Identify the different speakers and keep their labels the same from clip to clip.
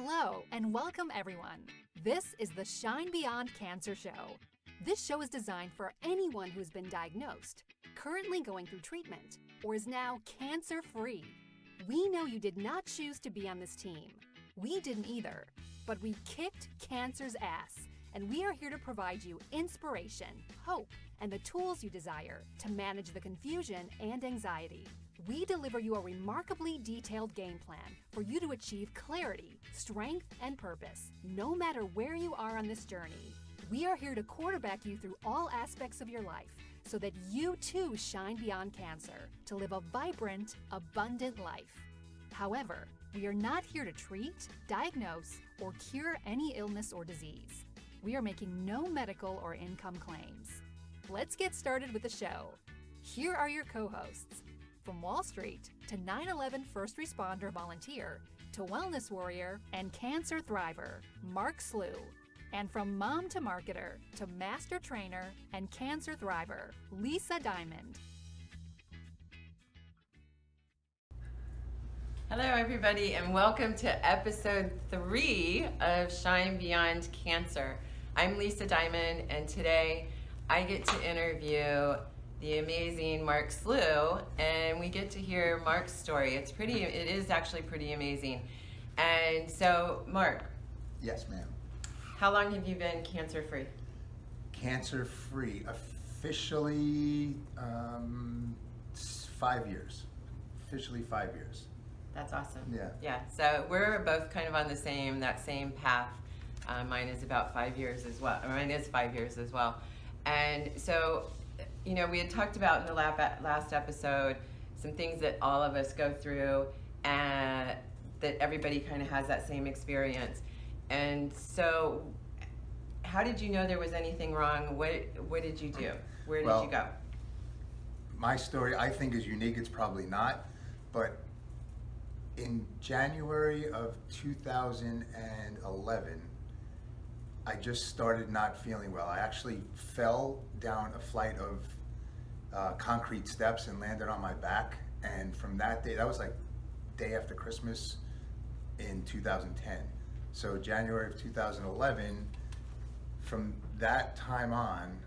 Speaker 1: Hello, and welcome everyone. This is the Shine Beyond Cancer Show. This show is designed for anyone who's been diagnosed, currently going through treatment, or is now cancer-free. We know you did not choose to be on this team. We didn't either, but we kicked cancer's ass, and we are here to provide you inspiration, hope, and the tools you desire to manage the confusion and anxiety. We deliver you a remarkably detailed game plan for you to achieve clarity, strength, and purpose, no matter where you are on this journey. We are here to quarterback you through all aspects of your life so that you too shine beyond cancer to live a vibrant, abundant life. However, we are not here to treat, diagnose, or cure any illness or disease. We are making no medical or income claims. Let's get started with the show. Here are your co-hosts. From Wall Street to 9/11 first responder volunteer to wellness warrior and cancer thriver, Mark Slew. And from mom to marketer to master trainer and cancer thriver, Lisa Diamond.
Speaker 2: Hello everybody and welcome to episode 3 of Shine Beyond Cancer. I'm Lisa Diamond and today I get to interview the amazing Mark Slew, and we get to hear Mark's story. It is actually pretty amazing. And so, Mark.
Speaker 3: Yes, ma'am.
Speaker 2: How long have you been cancer-free?
Speaker 3: Cancer-free, officially 5 years. Officially 5 years.
Speaker 2: That's awesome.
Speaker 3: Yeah.
Speaker 2: Yeah, so we're both kind of on that same path. Mine is about 5 years as well. Mine is 5 years as well. And so, you know, we had talked about in the last episode some things that all of us go through and that everybody kind of has that same experience. And so how did you know there was anything wrong? What did you do? Where did you go?
Speaker 3: My story, I think, is unique. It's probably not. But in January of 2011, I just started not feeling well. I actually fell down a flight of concrete steps and landed on my back. And from that day, that was like day after Christmas in 2010. So January of 2011, from that time on,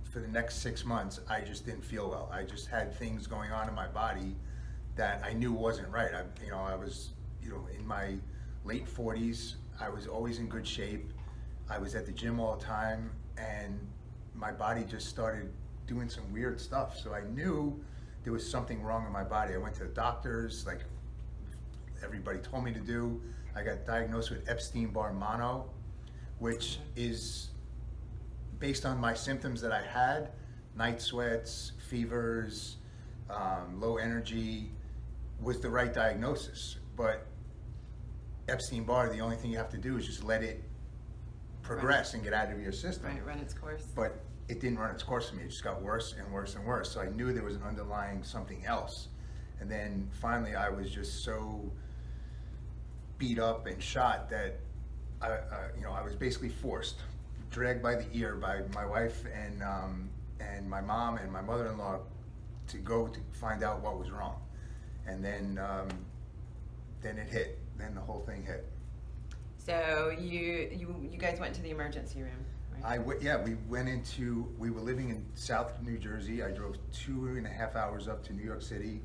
Speaker 3: for the next 6 months, I just didn't feel well. I just had things going on in my body that I knew wasn't right. I was in my late 40s. I was always in good shape. I was at the gym all the time, and my body just started doing some weird stuff. So I knew there was something wrong in my body. I went to the doctors, like everybody told me to do. I got diagnosed with Epstein-Barr mono, which is based on my symptoms that I had: night sweats, fevers, low energy, was the right diagnosis. But Epstein-Barr, the only thing you have to do is just let it progress and get out of your system.
Speaker 2: Right, run its course.
Speaker 3: But it didn't run its course for me. It just got worse and worse and worse. So I knew there was an underlying something else. And then finally I was just so beat up and shot that I was basically forced, dragged by the ear by my wife and my mom and my mother-in-law to go to find out what was wrong. And then it hit. Then the whole thing hit.
Speaker 2: So you guys went to the emergency room, right?
Speaker 3: We were living in South New Jersey. I drove 2.5 hours up to New York City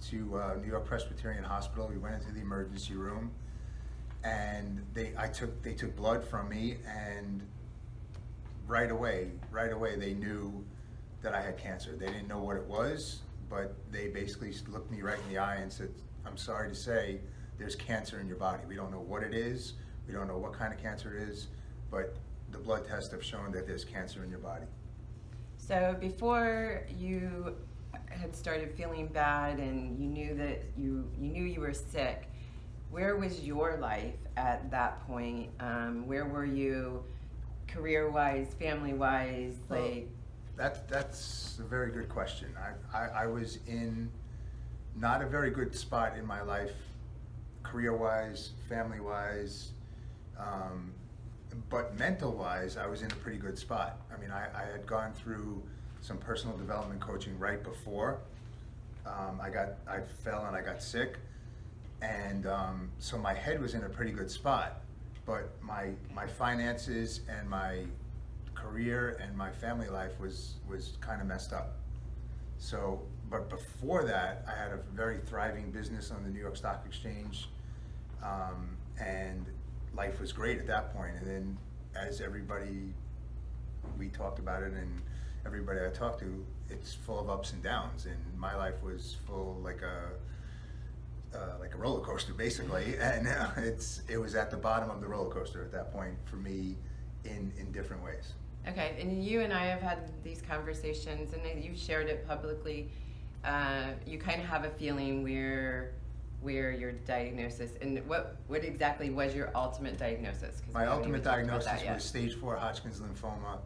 Speaker 3: to New York Presbyterian Hospital. We went into the emergency room, and they took blood from me, and right away they knew that I had cancer. They didn't know what it was, but they basically looked me right in the eye and said, "I'm sorry to say, there's cancer in your body. We don't know what it is. We don't know what kind of cancer it is, but the blood tests have shown that there's cancer in your body."
Speaker 2: So before you had started feeling bad and you knew that you knew you were sick, where was your life at that point? Where were you career-wise, family-wise?
Speaker 3: That's a very good question. I was in not a very good spot in my life, career-wise, family-wise, but mental-wise, I was in a pretty good spot. I mean, I had gone through some personal development coaching right before. I fell and I got sick, And so my head was in a pretty good spot, but my finances and my career and my family life was kind of messed up. So, but before that, I had a very thriving business on the New York Stock Exchange, and life was great at that point. And then, as we talked about it, and everybody I talked to, it's full of ups and downs, and my life was full like a roller coaster, basically. And it was at the bottom of the roller coaster at that point for me in different ways.
Speaker 2: Okay, and you and I have had these conversations, and then you shared it publicly. You kind of have a feeling where your diagnosis, and what exactly was your ultimate diagnosis? 'Cause
Speaker 3: My ultimate diagnosis
Speaker 2: was
Speaker 3: stage 4 Hodgkin's lymphoma.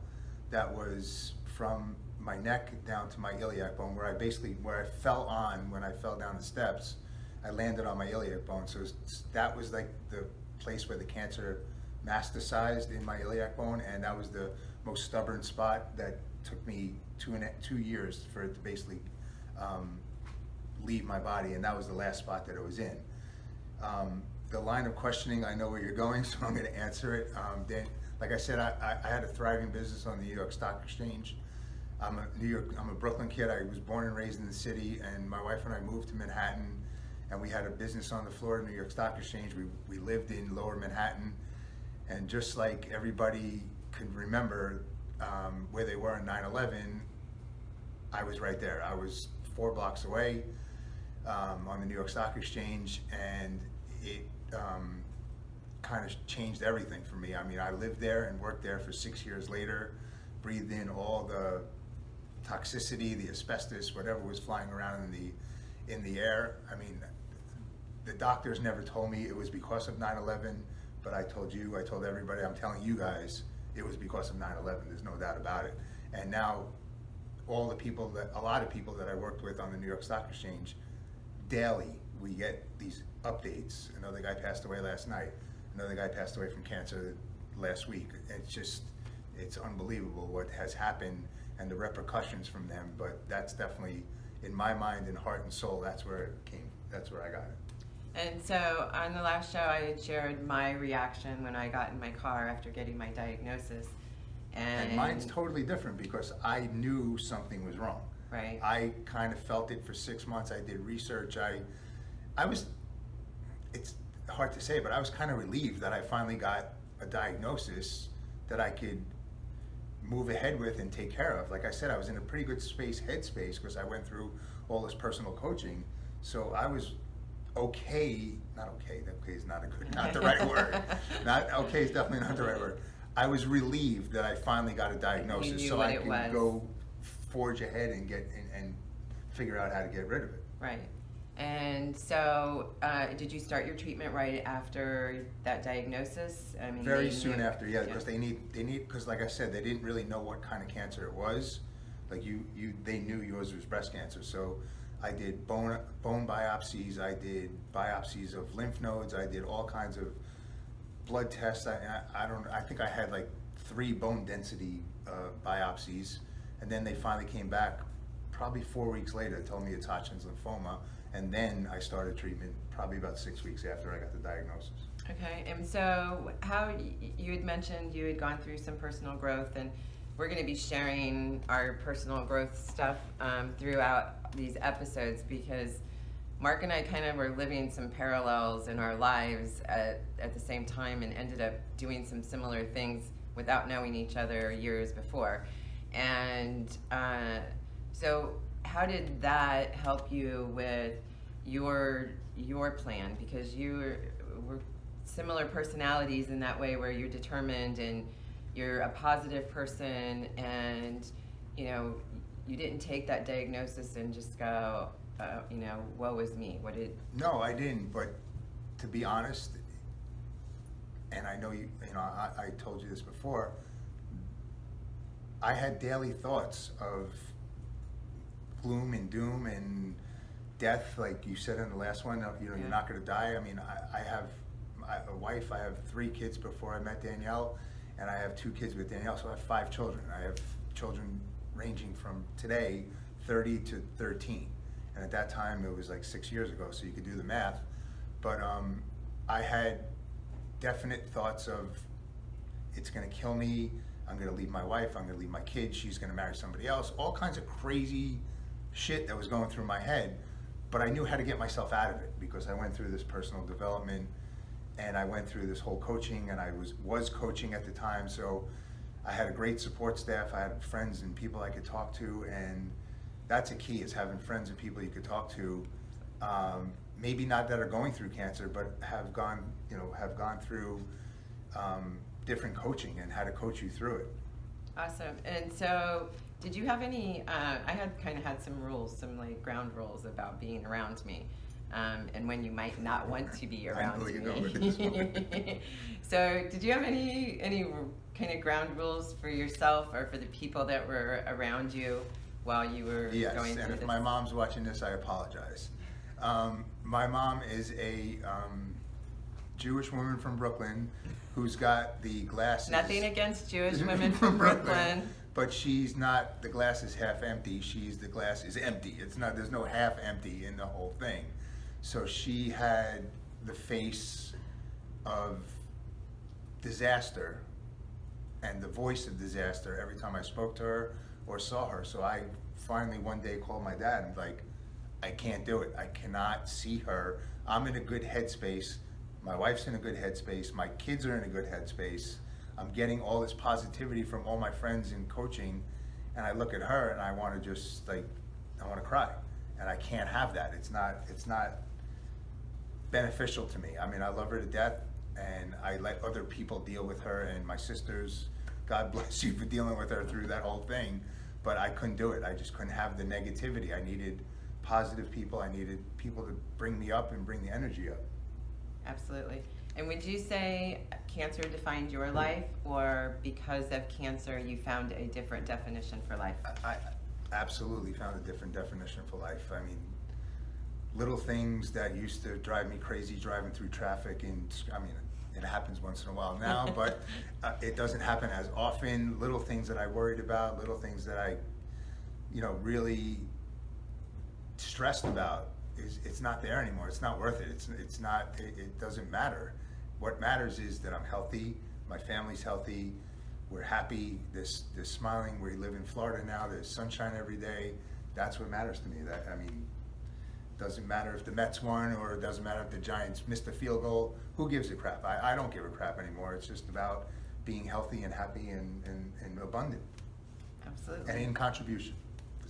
Speaker 3: That was from my neck down to my iliac bone, where I fell on when I fell down the steps. I landed on my iliac bone, so that was like the place where the cancer metastasized in my iliac bone, and that was the most stubborn spot that took me 2 years for it to basically leave my body, and that was the last spot that it was in. The line of questioning, I know where you're going, so I'm going to answer it. Like I said, I had a thriving business on the New York Stock Exchange. I'm a Brooklyn kid. I was born and raised in the city, and my wife and I moved to Manhattan, and we had a business on the floor of the New York Stock Exchange. We lived in Lower Manhattan, and just like everybody could remember where they were on 9/11, I was right there. I was 4 blocks away on the New York Stock Exchange, and it kind of changed everything for me. I mean, I lived there and worked there for 6 years later, breathed in all the toxicity, the asbestos, whatever was flying around in the air. I mean, the doctors never told me it was because of 9/11, but I told everybody, I'm telling you guys, it was because of 9/11. There's no doubt about it. And now, a lot of people that I worked with on the New York Stock Exchange, daily we get these updates. Another guy passed away last night. Another guy passed away from cancer last week. It's unbelievable what has happened and the repercussions from them. But that's definitely, in my mind and heart and soul, that's where it came. That's where I got it.
Speaker 2: And so on the last show, I had shared my reaction when I got in my car after getting my diagnosis.
Speaker 3: And mine's totally different because I knew something was wrong.
Speaker 2: Right.
Speaker 3: I kind of felt it for 6 months. I did research. It's hard to say, but I was kind of relieved that I finally got a diagnosis that I could move ahead with and take care of. Like I said, I was in a pretty good headspace because I went through all this personal coaching. So I was okay, not okay is not the right word. Not okay is definitely not the right word. I was relieved that I finally got a diagnosis, so I could go forge ahead and and figure out how to get rid of it.
Speaker 2: Right. And so, did you start your treatment right after that diagnosis? I mean,
Speaker 3: very soon after, yeah, because they need because like I said, they didn't really know what kind of cancer it was. Like they knew yours was breast cancer, so I did bone biopsies, I did biopsies of lymph nodes, I did all kinds of blood tests. I think I had like 3 bone density biopsies, and then they finally came back probably 4 weeks later, told me it's Hodgkin's lymphoma, and then I started treatment probably about 6 weeks after I got the diagnosis.
Speaker 2: Okay, and so how you had mentioned you had gone through some personal growth, and we're going to be sharing our personal growth stuff throughout these episodes because Mark and I kind of were living some parallels in our lives at the same time and ended up doing some similar things without knowing each other years before. And so how did that help you with your plan? Because you were similar personalities in that way where you're determined and you're a positive person, and you didn't take that diagnosis and just go, woe is me.
Speaker 3: No, I didn't. But to be honest, and I know I told you this before, I had daily thoughts of gloom and doom and death, like you said in the last one. You're not going to die. I mean, I have a wife. I have 3 kids before I met Danielle, and I have 2 kids with Danielle, so I have 5 children. I have children ranging from today 30 to 13, and at that time it was like 6 years ago, so you could do the math. But I had definite thoughts of, it's gonna kill me, I'm gonna leave my wife, I'm gonna leave my kids, she's gonna marry somebody else, all kinds of crazy shit that was going through my head. But I knew how to get myself out of it because I went through this personal development and I went through this whole coaching, and I was coaching at the time, so I had a great support staff, I had friends and people I could talk to, and that's a key, is having friends and people you could talk to. Maybe not that are going through cancer, but have gone through different coaching and how to coach you through it.
Speaker 2: Awesome. And so, did you have any? I had some rules, some like ground rules about being around me, and when you might not want to be around me. So, did you have any kind of ground rules for yourself or for the people that were around you while you were
Speaker 3: Yes,
Speaker 2: going through
Speaker 3: and if
Speaker 2: this?
Speaker 3: my mom's watching this, I apologize. My mom is a Jewish woman from Brooklyn who's got the glasses.
Speaker 2: Nothing against Jewish women from Brooklyn.
Speaker 3: But she's not, the glass is half empty, the glass is empty. It's not, there's no half empty in the whole thing. So she had the face of disaster and the voice of disaster every time I spoke to her or saw her. So I finally one day called my dad and like, I can't do it. I cannot see her. I'm in a good headspace. My wife's in a good headspace. My kids are in a good headspace. I'm getting all this positivity from all my friends in coaching, and I look at her and I want to just like, I want to cry, and I can't have that. It's not beneficial to me. I mean, I love her to death, and I let other people deal with her, and my sisters, God bless you for dealing with her through that whole thing, but I couldn't do it. I just couldn't have the negativity. I needed positive people. I needed people to bring me up and bring the energy up.
Speaker 2: Absolutely. And would you say cancer defined your life, or because of cancer you found a different definition for life?
Speaker 3: I absolutely found a different definition for life. I mean, little things that used to drive me crazy driving through traffic, and I mean, it happens once in a while now, but it doesn't happen as often. Little things that I worried about, little things that I, really stressed about, it's not there anymore. It's not worth it. It's not. It doesn't matter. What matters is that I'm healthy. My family's healthy. We're happy. There's smiling. We live in Florida now. There's sunshine every day. That's what matters to me. Doesn't matter if the Mets won, or it doesn't matter if the Giants missed a field goal. Who gives a crap? I don't give a crap anymore. It's just about being healthy and happy and abundant.
Speaker 2: Absolutely.
Speaker 3: And in contribution.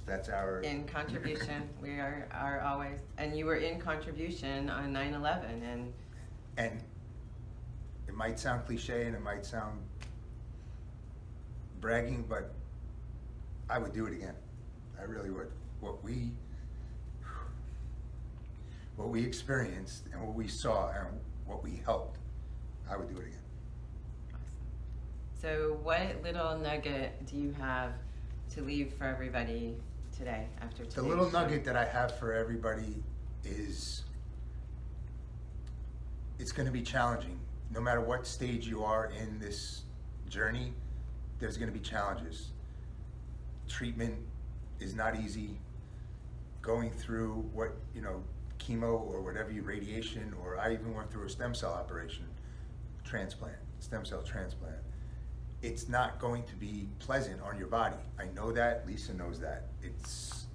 Speaker 3: That's our...
Speaker 2: In contribution. We are always. And you were in contribution on 9/11,
Speaker 3: And it might sound cliche and it might sound bragging, but I would do it again. I really would. What we experienced and what we saw and what we helped, I would do it again.
Speaker 2: Awesome. So what little nugget do you have to leave for everybody today after today's
Speaker 3: The little
Speaker 2: show?
Speaker 3: nugget that I have for everybody is, it's going to be challenging. No matter what stage you are in this journey, there's going to be challenges. Treatment is not easy. Going through chemo or whatever, radiation, or I even went through a stem cell transplant. It's not going to be pleasant on your body. I know that. Lisa knows that. It's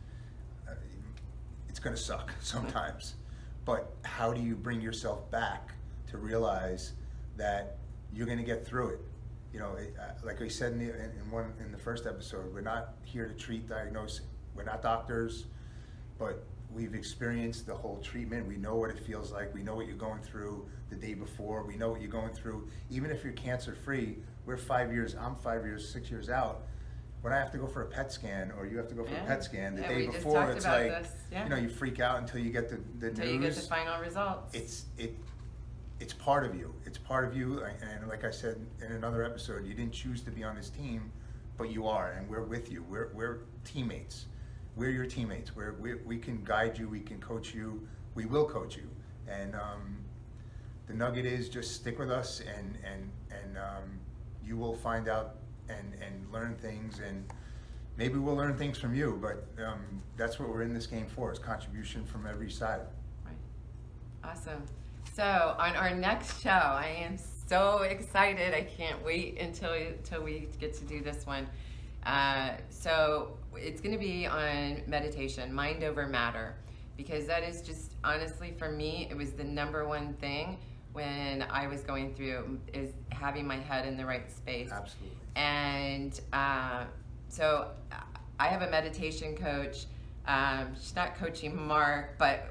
Speaker 3: going to suck sometimes. But how do you bring yourself back to realize that you're going to get through it? Like I said in the first episode, we're not here to treat, diagnose. We're not doctors, but we've experienced the whole treatment. We know what it feels like. We know what you're going through the day before. We know what you're going through. Even if you're cancer-free, I'm 5 years, 6 years out. When I have to go for a PET scan, or you have to go for a PET scan the day before, it's like, you freak out until you get the news.
Speaker 2: Until you get the final results.
Speaker 3: It's part of you. It's part of you, and like I said in another episode, you didn't choose to be on this team, but you are, and we're with you. We're teammates. We're your teammates. We can guide you. We can coach you. We will coach you. And the nugget is just stick with us, and you will find out and learn things, and maybe we'll learn things from you. But that's what we're in this game for: is contribution from every side.
Speaker 2: Right. Awesome. So on our next show, I am so excited. I can't wait until we get to do this one. So it's going to be on meditation, mind over matter, because that is just, honestly, for me, it was the number one thing when I was going through, is having my head in the right space.
Speaker 3: Absolutely.
Speaker 2: And so I have a meditation coach. She's not coaching Mark, but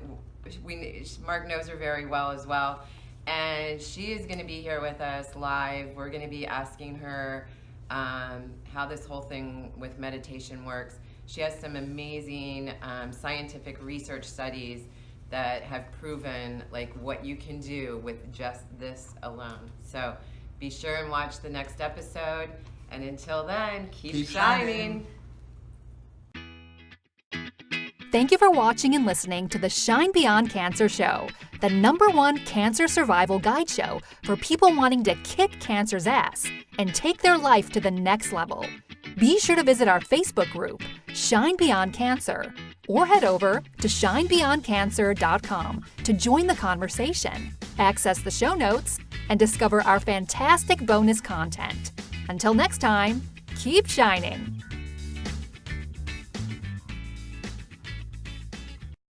Speaker 2: Mark knows her very well as well. And she is going to be here with us live. We're going to be asking her how this whole thing with meditation works. She has some amazing scientific research studies that have proven like what you can do with just this alone. So be sure and watch the next episode. And until then, keep shining.
Speaker 1: Thank you for watching and listening to the Shine Beyond Cancer Show, the #1 cancer survival guide show for people wanting to kick cancer's ass and take their life to the next level. Be sure to visit our Facebook group, Shine Beyond Cancer, or head over to shinebeyondcancer.com to join the conversation, access the show notes, and discover our fantastic bonus content. Until next time, keep shining.